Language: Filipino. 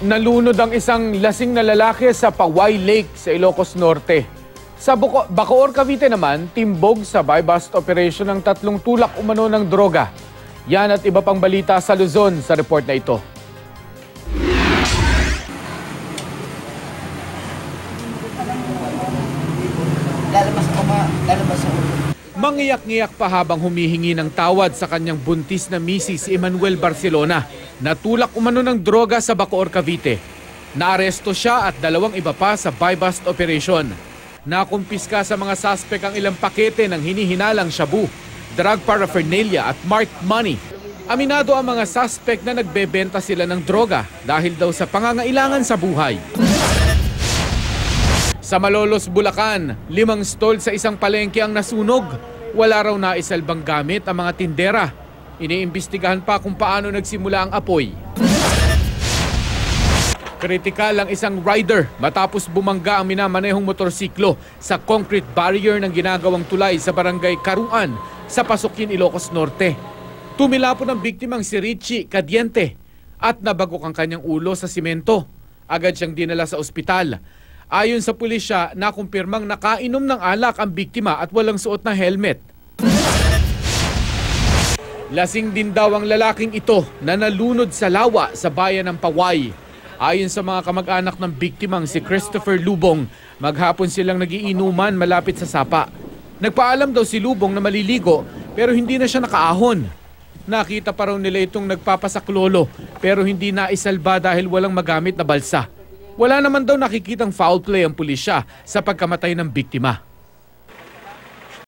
Nalunod ang isang lasing na lalaki sa Paway Lake sa Ilocos Norte. Sa Bacoor, Cavite naman, timbog sa buy-bust operation ng 3 tulak umano ng droga. Yan at iba pang balita sa Luzon sa report na ito. Mangiyak-ngiyak pa habang humihingi ng tawad sa kanyang buntis na misis si Emmanuel Barcelona. Natulak umano ng droga sa Bacoor, Cavite. Naaresto siya at 2 iba pa sa buy-bust operation. Nakumpiska sa mga suspect ang ilang pakete ng hinihinalang shabu, drug paraphernalia at marked money. Aminado ang mga suspect na nagbebenta sila ng droga dahil daw sa pangangailangan sa buhay. Sa Malolos, Bulacan, 5 stall sa isang palengke ang nasunog. Wala raw naisalbang gamit ang mga tindera. Iniimbestigahan pa kung paano nagsimula ang apoy. Kritikal ang isang rider matapos bumangga ang minamanehong motorsiklo sa concrete barrier ng ginagawang tulay sa barangay Karuan sa Pasukin, Ilocos Norte. Tumilapon ang biktimang si Richie Cadiente at nabagok ang kanyang ulo sa simento. Agad siyang dinala sa ospital. Ayon sa pulisya, nakumpirmang nakainom ng alak ang biktima at walang suot na helmet. Lasing din daw ang lalaking ito na nalunod sa lawa sa bayan ng Paway. Ayon sa mga kamag-anak ng biktimang si Christopher Lubong, maghapon silang nagiinuman malapit sa sapa. Nagpaalam daw si Lubong na maliligo pero hindi na siya nakaahon. Nakita pa raw nila itong nagpapasaklolo pero hindi naisalba dahil walang magamit na balsa. Wala naman daw nakikitang foul play ang pulisya sa pagkamatay ng biktima.